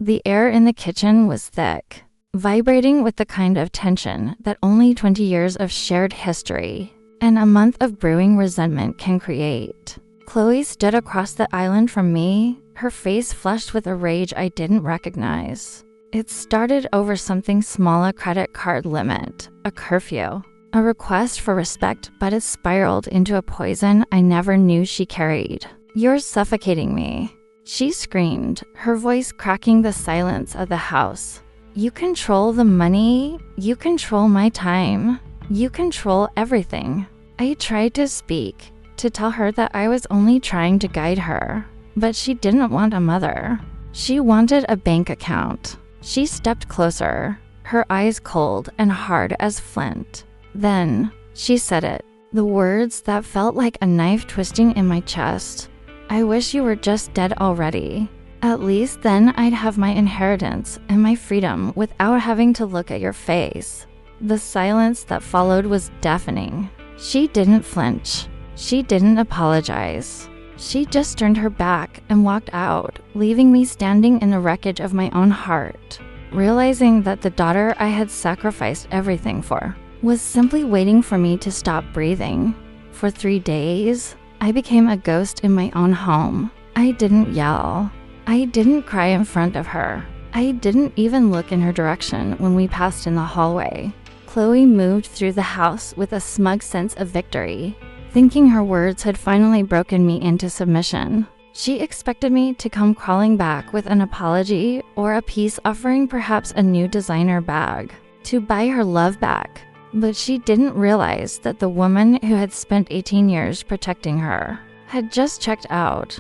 The air in the kitchen was thick, vibrating with the kind of tension that only 20 years of shared history and a month of brewing resentment can create. Chloe stood across the island from me, her face flushed with a rage I didn't recognize. It started over something small, a credit card limit, a curfew, a request for respect, but it spiraled into a poison I never knew she carried. "You're suffocating me," she screamed, her voice cracking the silence of the house. "You control the money, you control my time, you control everything." I tried to speak, to tell her that I was only trying to guide her, but she didn't want a mother. She wanted a bank account. She stepped closer, her eyes cold and hard as flint. Then, she said it, the words that felt like a knife twisting in my chest. "I wish you were just dead already. At least then I'd have my inheritance and my freedom without having to look at your face." The silence that followed was deafening. She didn't flinch. She didn't apologize. She just turned her back and walked out, leaving me standing in the wreckage of my own heart, realizing that the daughter I had sacrificed everything for was simply waiting for me to stop breathing. For 3 days, I became a ghost in my own home. I didn't yell. I didn't cry in front of her. I didn't even look in her direction when we passed in the hallway. Chloe moved through the house with a smug sense of victory, thinking her words had finally broken me into submission. She expected me to come crawling back with an apology or a peace offering, perhaps a new designer bag, to buy her love back. But she didn't realize that the woman who had spent 18 years protecting her had just checked out.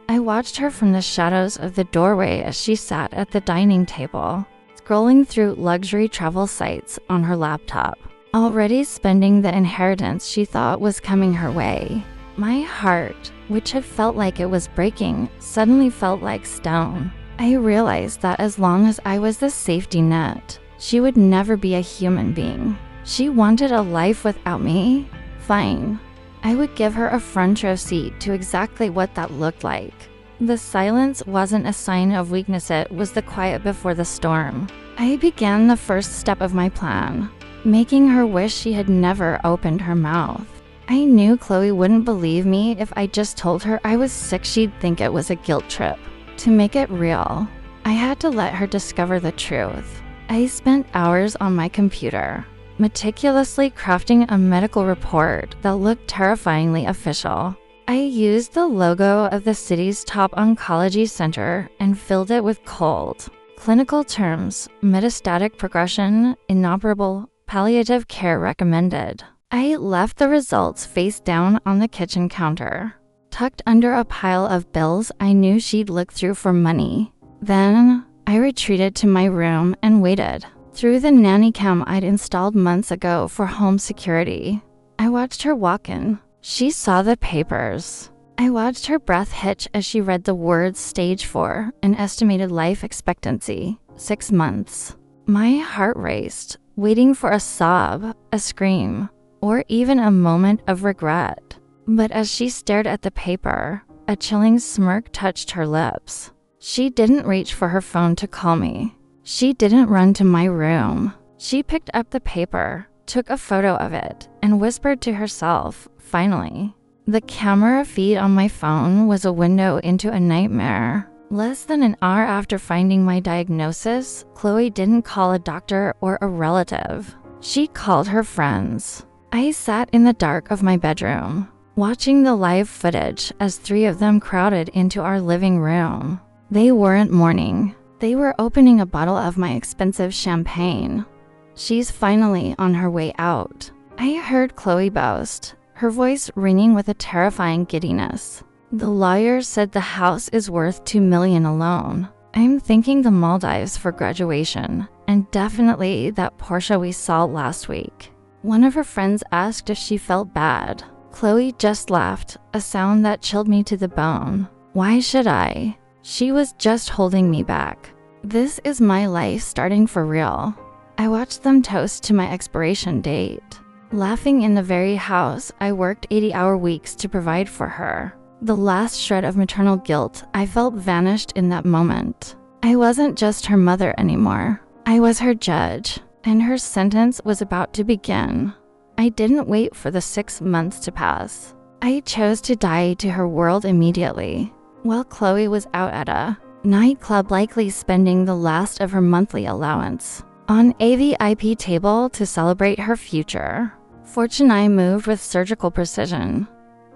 I watched her from the shadows of the doorway as she sat at the dining table, scrolling through luxury travel sites on her laptop, already spending the inheritance she thought was coming her way. My heart, which had felt like it was breaking, suddenly felt like stone. I realized that as long as I was the safety net, she would never be a human being. She wanted a life without me? Fine. I would give her a front row seat to exactly what that looked like. The silence wasn't a sign of weakness, it was the quiet before the storm. I began the first step of my plan, making her wish she had never opened her mouth. I knew Chloe wouldn't believe me if I just told her I was sick. She'd think it was a guilt trip. To make it real, I had to let her discover the truth. I spent hours on my computer, meticulously crafting a medical report that looked terrifyingly official. I used the logo of the city's top oncology center and filled it with cold, clinical terms: metastatic progression, inoperable, palliative care recommended. I left the results face down on the kitchen counter, tucked under a pile of bills I knew she'd look through for money. Then I retreated to my room and waited. Through the nanny cam I'd installed months ago for home security, I watched her walk in. She saw the papers. I watched her breath hitch as she read the words stage 4, an estimated life expectancy, 6 months. My heart raced, waiting for a sob, a scream, or even a moment of regret. But as she stared at the paper, a chilling smirk touched her lips. She didn't reach for her phone to call me. She didn't run to my room. She picked up the paper, took a photo of it, and whispered to herself, finally. The camera feed on my phone was a window into a nightmare. Less than an hour after finding my diagnosis, Chloe didn't call a doctor or a relative. She called her friends. I sat in the dark of my bedroom, watching the live footage as 3 of them crowded into our living room. They weren't mourning. They were opening a bottle of my expensive champagne. She's finally on her way out. I heard Chloe boast, her voice ringing with a terrifying giddiness. The lawyer said the house is worth $2 million alone. I'm thinking the Maldives for graduation, and definitely that Porsche we saw last week. One of her friends asked if she felt bad. Chloe just laughed, a sound that chilled me to the bone. Why should I? She was just holding me back. This is my life starting for real. I watched them toast to my expiration date, laughing in the very house I worked 80-hour weeks to provide for her. The last shred of maternal guilt I felt vanished in that moment. I wasn't just her mother anymore. I was her judge, and her sentence was about to begin. I didn't wait for the 6 months to pass. I chose to die to her world immediately, while Chloe was out at a nightclub, likely spending the last of her monthly allowance on a VIP table to celebrate her future. Fortune I moved with surgical precision.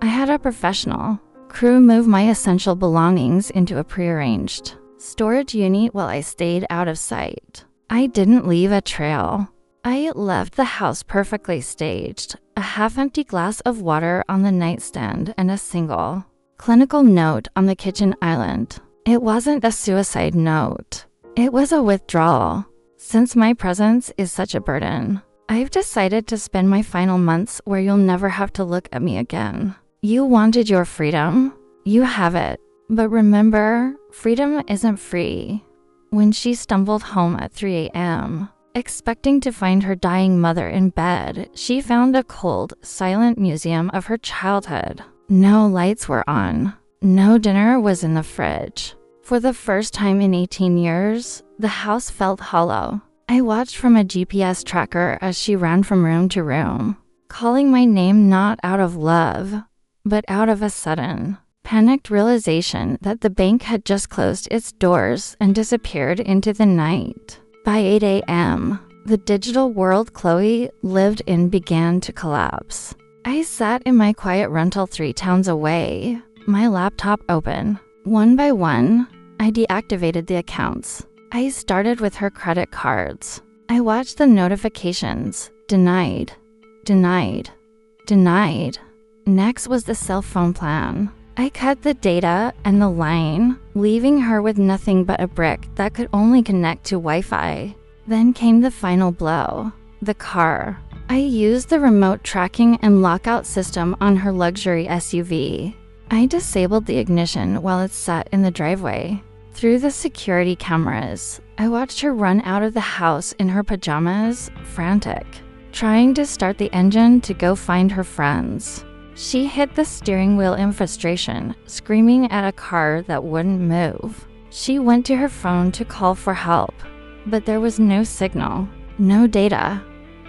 I had a professional crew move my essential belongings into a prearranged storage unit while I stayed out of sight. I didn't leave a trail. I left the house perfectly staged, a half-empty glass of water on the nightstand and a single clinical note on the kitchen island. It wasn't a suicide note. It was a withdrawal. Since my presence is such a burden, I've decided to spend my final months where you'll never have to look at me again. You wanted your freedom. You have it. But remember, freedom isn't free. When she stumbled home at 3 a.m., expecting to find her dying mother in bed, she found a cold, silent museum of her childhood. No lights were on. No dinner was in the fridge. For the first time in 18 years, the house felt hollow. I watched from a GPS tracker as she ran from room to room, calling my name not out of love, but out of a sudden, panicked realization that the bank had just closed its doors and disappeared into the night. By 8 a.m., the digital world Chloe lived in began to collapse. I sat in my quiet rental 3 towns away, my laptop open. One by one, I deactivated the accounts. I started with her credit cards. I watched the notifications. Denied, denied, denied. Next was the cell phone plan. I cut the data and the line, leaving her with nothing but a brick that could only connect to Wi-Fi. Then came the final blow, the car. I used the remote tracking and lockout system on her luxury SUV. I disabled the ignition while it sat in the driveway. Through the security cameras, I watched her run out of the house in her pajamas, frantic, trying to start the engine to go find her friends. She hit the steering wheel in frustration, screaming at a car that wouldn't move. She went to her phone to call for help, but there was no signal, no data,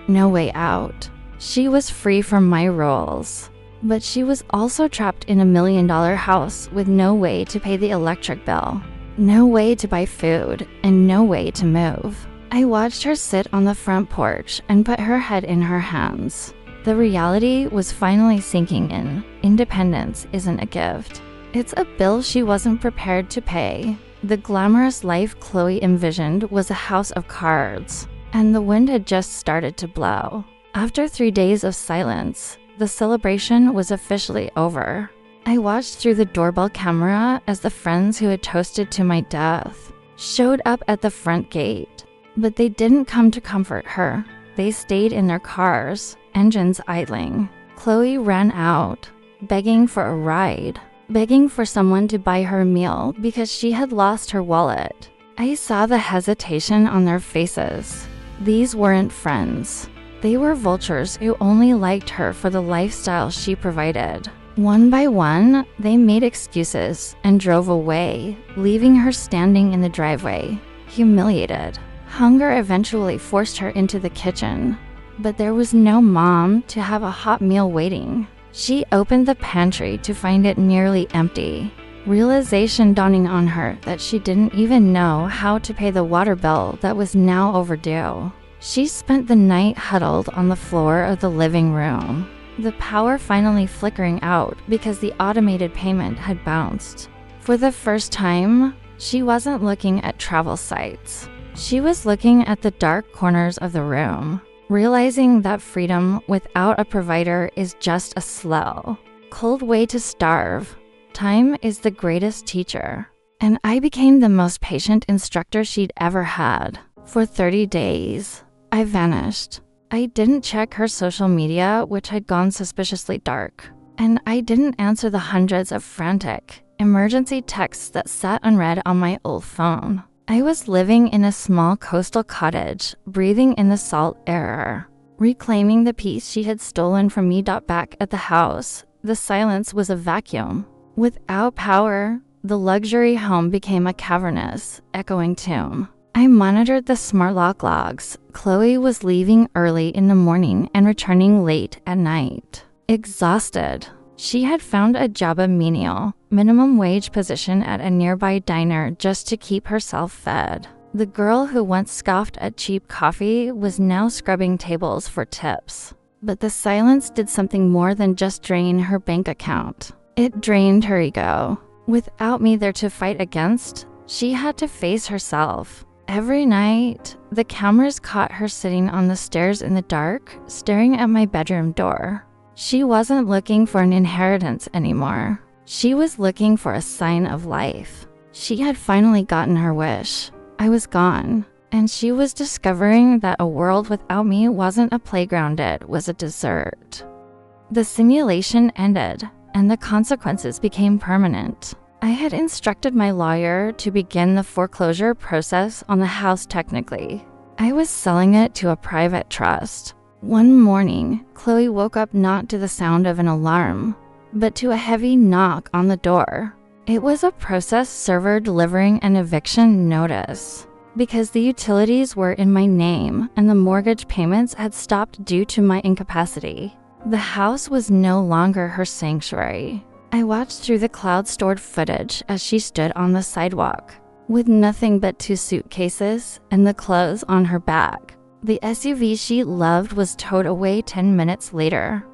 no way out. She was free from my rules, but she was also trapped in $1 million house with no way to pay the electric bill, no way to buy food, and no way to move. I watched her sit on the front porch and put her head in her hands. The reality was finally sinking in. Independence isn't a gift. It's a bill she wasn't prepared to pay. The glamorous life Chloe envisioned was a house of cards, and the wind had just started to blow. After 3 days of silence, the celebration was officially over. I watched through the doorbell camera as the friends who had toasted to my death showed up at the front gate, but they didn't come to comfort her. They stayed in their cars, engines idling. Chloe ran out, begging for a ride, begging for someone to buy her a meal because she had lost her wallet. I saw the hesitation on their faces. These weren't friends. They were vultures who only liked her for the lifestyle she provided. One by one, they made excuses and drove away, leaving her standing in the driveway, humiliated. Hunger eventually forced her into the kitchen, but there was no mom to have a hot meal waiting. She opened the pantry to find it nearly empty, realization dawning on her that she didn't even know how to pay the water bill that was now overdue. She spent the night huddled on the floor of the living room, the power finally flickering out because the automated payment had bounced. For the first time, she wasn't looking at travel sites. She was looking at the dark corners of the room, realizing that freedom without a provider is just a slow, cold way to starve. Time is the greatest teacher, and I became the most patient instructor she'd ever had. For 30 days, I vanished. I didn't check her social media, which had gone suspiciously dark, and I didn't answer the hundreds of frantic, emergency texts that sat unread on my old phone. I was living in a small coastal cottage, breathing in the salt air, reclaiming the peace she had stolen from me. Back at the house, the silence was a vacuum. Without power, The luxury home became a cavernous, echoing tomb. I monitored the smart lock logs. Chloe was leaving early in the morning and returning late at night. Exhausted. She had found a job, a menial, minimum wage position at a nearby diner just to keep herself fed. The girl who once scoffed at cheap coffee was now scrubbing tables for tips. But the silence did something more than just drain her bank account. It drained her ego. Without me there to fight against, she had to face herself. Every night, the cameras caught her sitting on the stairs in the dark, staring at my bedroom door. She wasn't looking for an inheritance anymore. She was looking for a sign of life. She had finally gotten her wish. I was gone, and she was discovering that a world without me wasn't a playground, it was a desert. The simulation ended, and the consequences became permanent. I had instructed my lawyer to begin the foreclosure process on the house technically. I was selling it to a private trust. One morning, Chloe woke up not to the sound of an alarm, but to a heavy knock on the door. It was a process server delivering an eviction notice. Because the utilities were in my name and the mortgage payments had stopped due to my incapacity, the house was no longer her sanctuary. I watched through the cloud-stored footage as she stood on the sidewalk, with nothing but 2 suitcases and the clothes on her back. The SUV she loved was towed away 10 minutes later.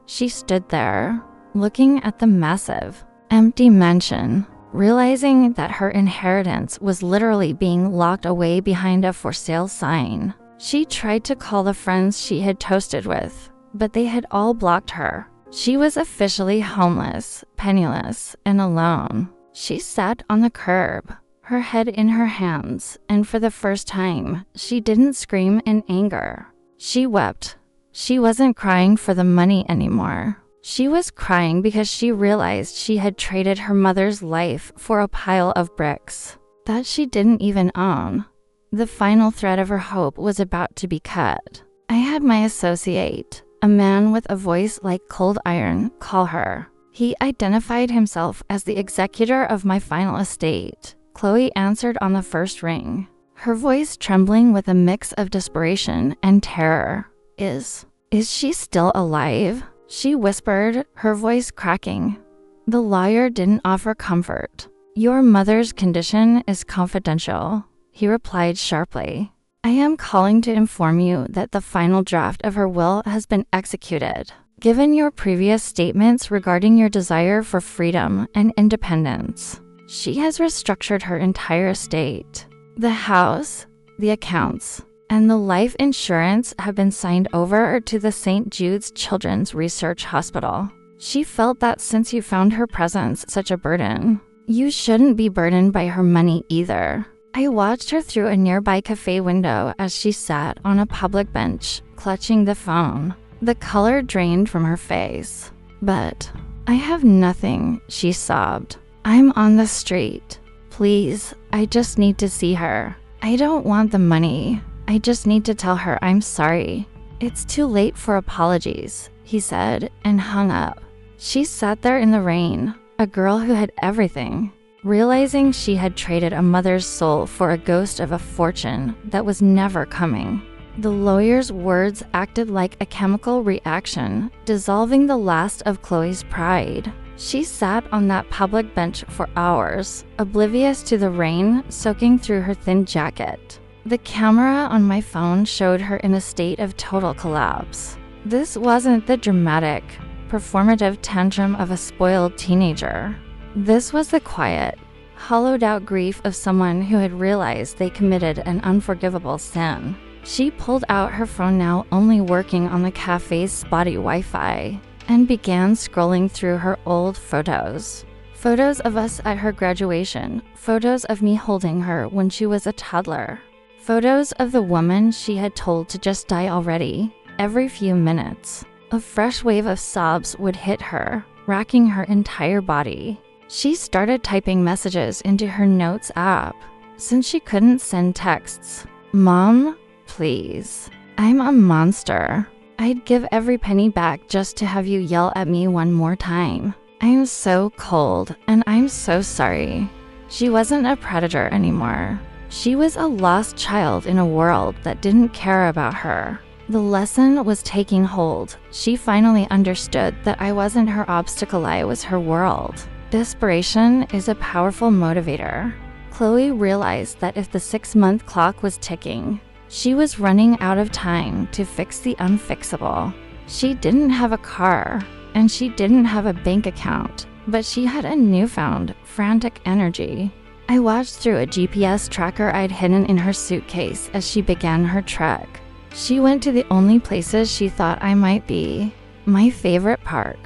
She stood there, looking at the massive, empty mansion, realizing that her inheritance was literally being locked away behind a for sale sign. She tried to call the friends she had toasted with, but they had all blocked her. She was officially homeless, penniless, and alone. She sat on the curb, her head in her hands, and for the first time, she didn't scream in anger. She wept. She wasn't crying for the money anymore. She was crying because she realized she had traded her mother's life for a pile of bricks that she didn't even own. The final thread of her hope was about to be cut. I had my associate, a man with a voice like cold iron, call her. He identified himself as the executor of my final estate. Chloe answered on the first ring, her voice trembling with a mix of desperation and terror. Is she still alive? She whispered, her voice cracking. The lawyer didn't offer comfort. Your mother's condition is confidential, he replied sharply. I am calling to inform you that the final draft of her will has been executed. Given your previous statements regarding your desire for freedom and independence, she has restructured her entire estate. The house, the accounts, and the life insurance have been signed over to the St. Jude's Children's Research Hospital. She felt that since you found her presence such a burden, you shouldn't be burdened by her money either. I watched her through a nearby cafe window as she sat on a public bench, clutching the phone. The color drained from her face. But I have nothing, she sobbed. I'm on the street. Please, I just need to see her. I don't want the money. I just need to tell her I'm sorry. It's too late for apologies, he said, and hung up. She sat there in the rain, a girl who had everything, realizing she had traded a mother's soul for a ghost of a fortune that was never coming. The lawyer's words acted like a chemical reaction, dissolving the last of Chloe's pride. She sat on that public bench for hours, oblivious to the rain soaking through her thin jacket. The camera on my phone showed her in a state of total collapse. This wasn't the dramatic, performative tantrum of a spoiled teenager. This was the quiet, hollowed-out grief of someone who had realized they committed an unforgivable sin. She pulled out her phone, now only working on the cafe's spotty Wi-Fi, and began scrolling through her old photos. Photos of us at her graduation, photos of me holding her when she was a toddler, photos of the woman she had told to just die already. Every few minutes, a fresh wave of sobs would hit her, racking her entire body. She started typing messages into her notes app, since she couldn't send texts. Mom, please. I'm a monster. I'd give every penny back just to have you yell at me one more time. I'm so cold, and I'm so sorry. She wasn't a predator anymore. She was a lost child in a world that didn't care about her. The lesson was taking hold. She finally understood that I wasn't her obstacle, I was her world. Desperation is a powerful motivator. Chloe realized that if the 6-month clock was ticking, she was running out of time to fix the unfixable. She didn't have a car, and she didn't have a bank account, but she had a newfound, frantic energy. I watched through a GPS tracker I'd hidden in her suitcase as she began her trek. She went to the only places she thought I might be. My favorite park,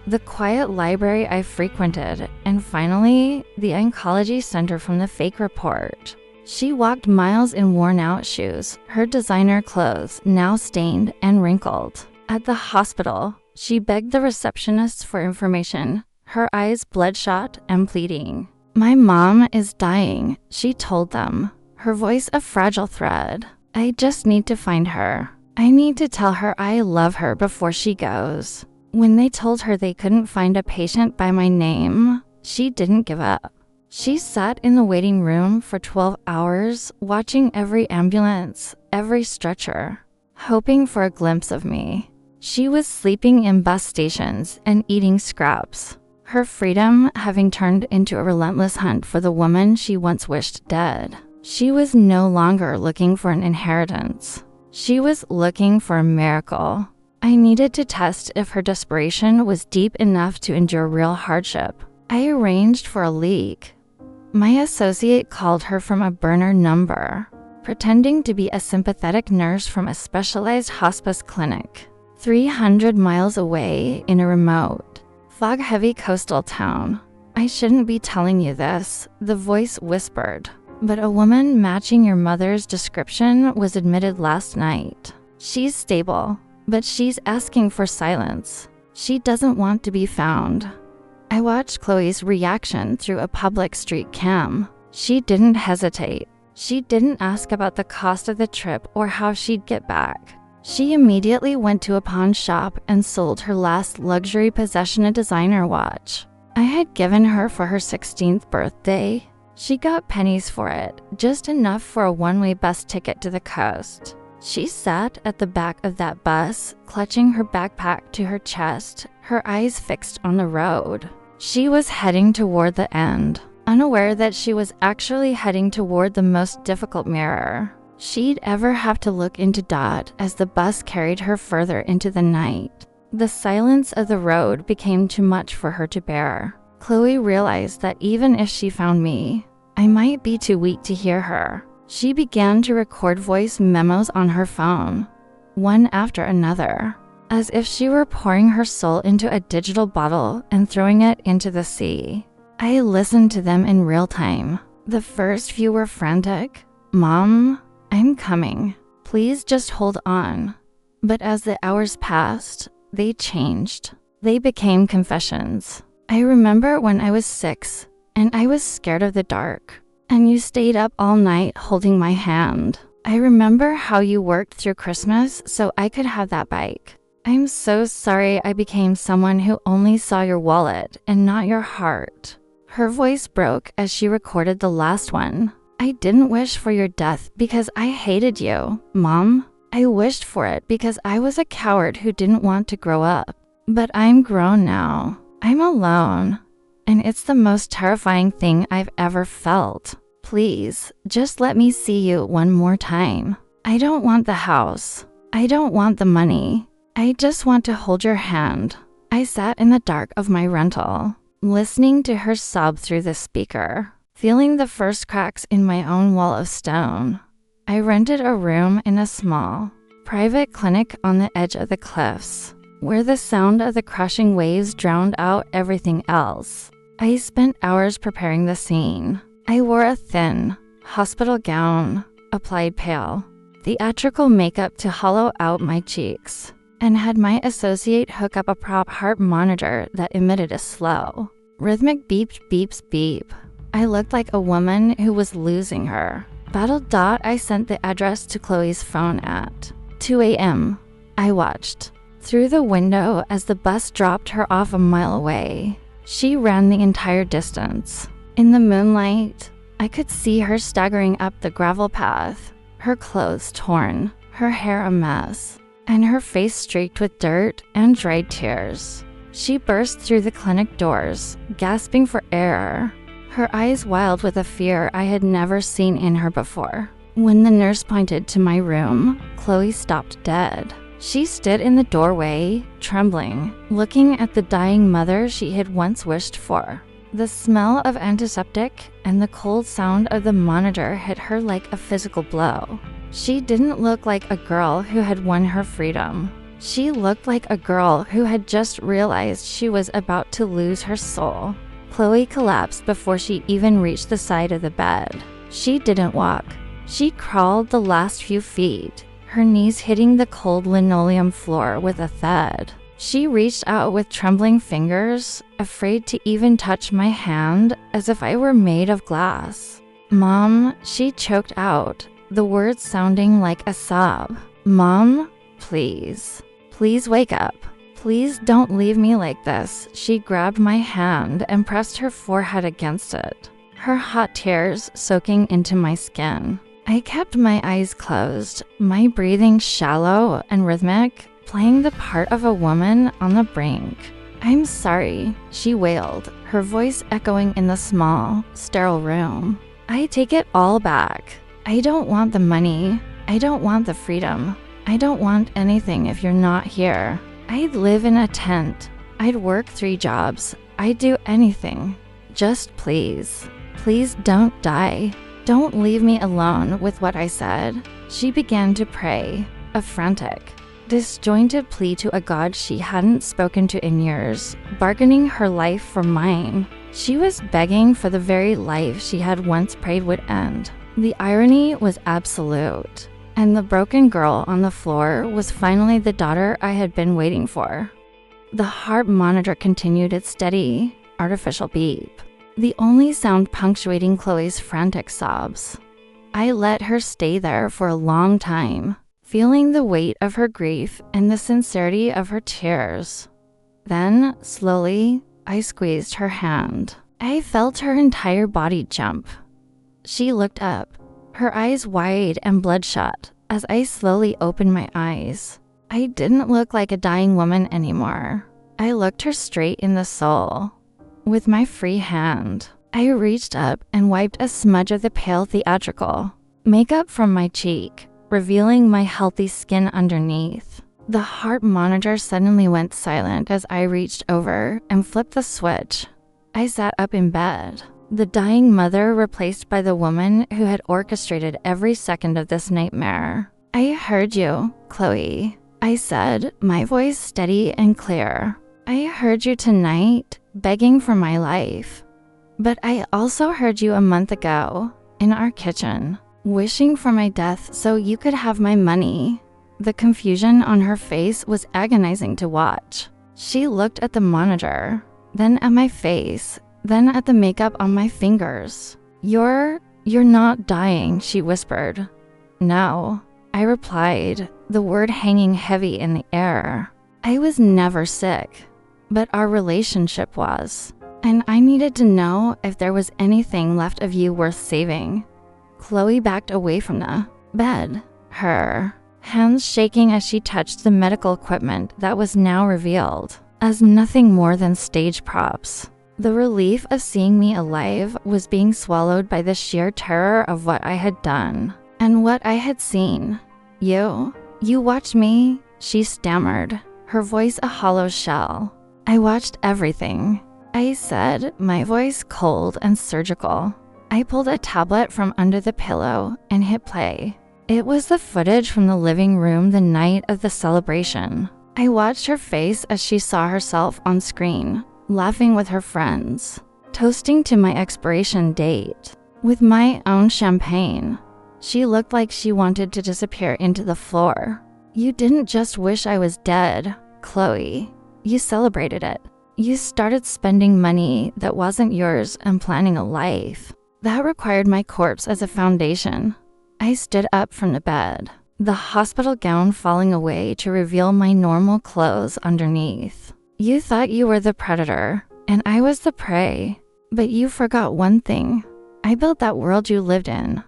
the quiet library I frequented, and finally, the oncology center from the fake report. She walked miles in worn-out shoes, her designer clothes now stained and wrinkled. At the hospital, she begged the receptionists for information, her eyes bloodshot and pleading. "My mom is dying," she told them, her voice a fragile thread. "I just need to find her. I need to tell her I love her before she goes." When they told her they couldn't find a patient by my name, she didn't give up. She sat in the waiting room for 12 hours, watching every ambulance, every stretcher, hoping for a glimpse of me. She was sleeping in bus stations and eating scraps, her freedom having turned into a relentless hunt for the woman she once wished dead. She was no longer looking for an inheritance. She was looking for a miracle. I needed to test if her desperation was deep enough to endure real hardship. I arranged for a leak. My associate called her from a burner number, pretending to be a sympathetic nurse from a specialized hospice clinic 300 miles away in a remote, fog-heavy coastal town. "I shouldn't be telling you this," the voice whispered, "but a woman matching your mother's description was admitted last night. She's stable, but she's asking for silence. She doesn't want to be found." I watched Chloe's reaction through a public street cam. She didn't hesitate. She didn't ask about the cost of the trip or how she'd get back. She immediately went to a pawn shop and sold her last luxury possession, a designer watch I had given her for her 16th birthday. She got pennies for it, just enough for a one-way bus ticket to the coast. She sat at the back of that bus, clutching her backpack to her chest, her eyes fixed on the road. She was heading toward the end, unaware that she was actually heading toward the most difficult mirror she'd ever have to look into. As the bus carried her further into the night, the silence of the road became too much for her to bear. Chloe realized that even if she found me, I might be too weak to hear her. She began to record voice memos on her phone, one after another, as if she were pouring her soul into a digital bottle and throwing it into the sea. I listened to them in real time. The first few were frantic. "Mom, I'm coming. Please just hold on." But as the hours passed, they changed. They became confessions. "I remember when I was 6 and I was scared of the dark, and you stayed up all night holding my hand. I remember how you worked through Christmas so I could have that bike. I'm so sorry I became someone who only saw your wallet and not your heart." Her voice broke as she recorded the last one. "I didn't wish for your death because I hated you, Mom. I wished for it because I was a coward who didn't want to grow up. But I'm grown now. I'm alone. And it's the most terrifying thing I've ever felt. Please, just let me see you one more time. I don't want the house. I don't want the money. I just want to hold your hand." I sat in the dark of my rental, listening to her sob through the speaker, feeling the first cracks in my own wall of stone. I rented a room in a small, private clinic on the edge of the cliffs, where the sound of the crashing waves drowned out everything else. I spent hours preparing the scene. I wore a thin, hospital gown, applied pale, theatrical makeup to hollow out my cheeks, and had my associate hook up a prop heart monitor that emitted a slow, rhythmic beep, beeps, beep. I looked like a woman who was losing her. I sent the address to Chloe's phone at 2 a.m. I watched through the window as the bus dropped her off a mile away. She ran the entire distance. In the moonlight, I could see her staggering up the gravel path, her clothes torn, her hair a mess, and her face streaked with dirt and dried tears. She burst through the clinic doors, gasping for air, her eyes wild with a fear I had never seen in her before. When the nurse pointed to my room, Chloe stopped dead. She stood in the doorway, trembling, looking at the dying mother she had once wished for. The smell of antiseptic and the cold sound of the monitor hit her like a physical blow. She didn't look like a girl who had won her freedom. She looked like a girl who had just realized she was about to lose her soul. Chloe collapsed before she even reached the side of the bed. She didn't walk. She crawled the last few feet, her knees hitting the cold linoleum floor with a thud. She reached out with trembling fingers, afraid to even touch my hand, as if I were made of glass. "Mom," she choked out, the words sounding like a sob. "Mom, please. Please wake up. Please don't leave me like this." She grabbed my hand and pressed her forehead against it, her hot tears soaking into my skin. I kept my eyes closed, my breathing shallow and rhythmic, playing the part of a woman on the brink. "I'm sorry," she wailed, her voice echoing in the small, sterile room. "I take it all back. I don't want the money. I don't want the freedom. I don't want anything if you're not here. I'd live in a tent. I'd work 3 jobs. I'd do anything. Just please. Please don't die. Don't leave me alone." With what I said, she began to pray, a frantic, disjointed plea to a God she hadn't spoken to in years, bargaining her life for mine. She was begging for the very life she had once prayed would end. The irony was absolute, and the broken girl on the floor was finally the daughter I had been waiting for. The heart monitor continued its steady, artificial beep, the only sound punctuating Chloe's frantic sobs. I let her stay there for a long time, feeling the weight of her grief and the sincerity of her tears. Then, slowly, I squeezed her hand. I felt her entire body jump. She looked up, her eyes wide and bloodshot, as I slowly opened my eyes. I didn't look like a dying woman anymore. I looked her straight in the soul. With my free hand, I reached up and wiped a smudge of the pale theatrical makeup from my cheek, revealing my healthy skin underneath. The heart monitor suddenly went silent as I reached over and flipped the switch. I sat up in bed, the dying mother replaced by the woman who had orchestrated every second of this nightmare. "I heard you, Chloe," I said, my voice steady and clear. "I heard you tonight, begging for my life. But I also heard you a month ago, in our kitchen, wishing for my death so you could have my money." The confusion on her face was agonizing to watch. She looked at the monitor, then at my face, then at the makeup on my fingers. You're not dying," she whispered. "No," I replied, the word hanging heavy in the air. I was never sick, but our relationship was, and I needed to know if there was anything left of you worth saving. Chloe backed away from the bed, her hands shaking as she touched the medical equipment that was now revealed as nothing more than stage props. The relief of seeing me alive was being swallowed by the sheer terror of what I had done and what I had seen. You watched me," she stammered, her voice a hollow shell. "I watched everything," I said, my voice cold and surgical. I pulled a tablet from under the pillow and hit play. It was the footage from the living room the night of the celebration. I watched her face as she saw herself on screen, laughing with her friends, toasting to my expiration date, with my own champagne. She looked like she wanted to disappear into the floor. "You didn't just wish I was dead, Chloe. You celebrated it. You started spending money that wasn't yours and planning a life. That required my corpse as a foundation." I stood up from the bed, the hospital gown falling away to reveal my normal clothes underneath. "You thought you were the predator, and I was the prey. But you forgot one thing. I built that world you lived in,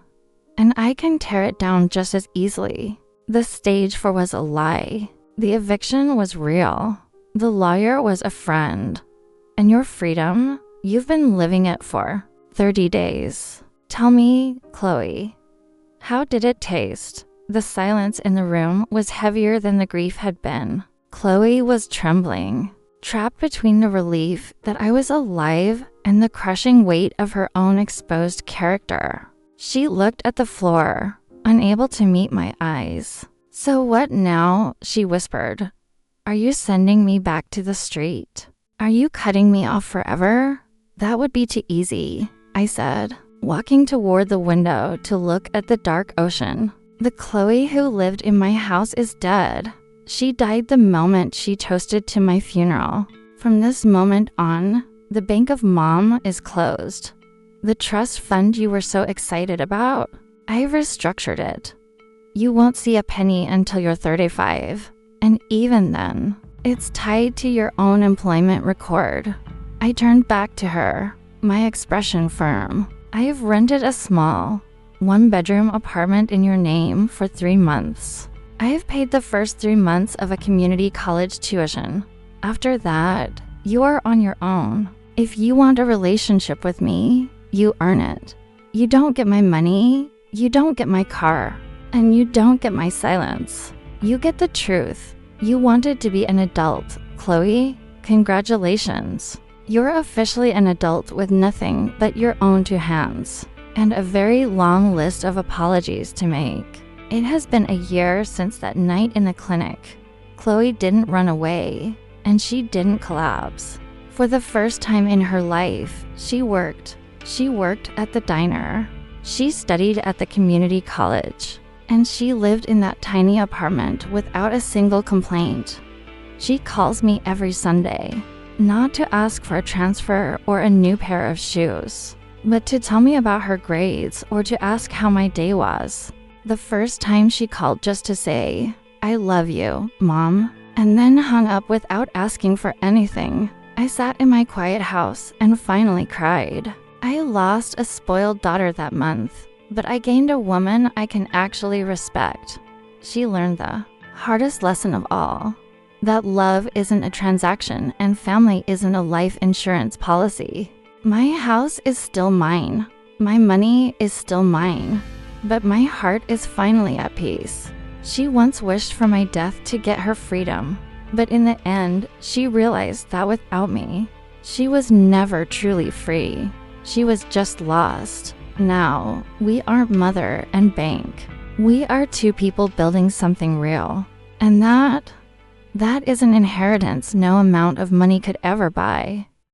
and I can tear it down just as easily. The stage for was a lie. The eviction was real. The lawyer was a friend. And your freedom, you've been living it for 30 days. Tell me, Chloe, how did it taste? The silence in the room was heavier than the grief had been. Chloe was trembling, trapped between the relief that I was alive and the crushing weight of her own exposed character. She looked at the floor, unable to meet my eyes. "So what now?" she whispered. "Are you sending me back to the street? Are you cutting me off forever?" "That would be too easy," I said, walking toward the window to look at the dark ocean. "The Chloe who lived in my house is dead. She died the moment she toasted to my funeral. From this moment on, the Bank of Mom is closed. The trust fund you were so excited about, I've restructured it. You won't see a penny until you're 35, and even then, it's tied to your own employment record." I turned back to her, my expression firm. "I have rented a small, one-bedroom apartment in your name for 3 months. I have paid the first 3 months of a community college tuition. After that, you are on your own. If you want a relationship with me, you earn it. You don't get my money, you don't get my car, and you don't get my silence. You get the truth. You wanted to be an adult, Chloe. Congratulations. You're officially an adult with nothing but your own 2 hands, and a very long list of apologies to make. It has been a year since that night in the clinic. Chloe didn't run away, and she didn't collapse. For the first time in her life, she worked. She worked at the diner. She studied at the community college, and she lived in that tiny apartment without a single complaint. She calls me every Sunday, not to ask for a transfer or a new pair of shoes, but to tell me about her grades or to ask how my day was. The first time she called just to say, "I love you, Mom," and then hung up without asking for anything. I sat in my quiet house and finally cried. I lost a spoiled daughter that month, but I gained a woman I can actually respect. She learned the hardest lesson of all, that love isn't a transaction and family isn't a life insurance policy. My house is still mine. My money is still mine. But my heart is finally at peace. She once wished for my death to get her freedom, but in the end, she realized that without me, she was never truly free. She was just lost. Now, we aren't mother and bank. We are 2 people building something real. And that is an inheritance no amount of money could ever buy.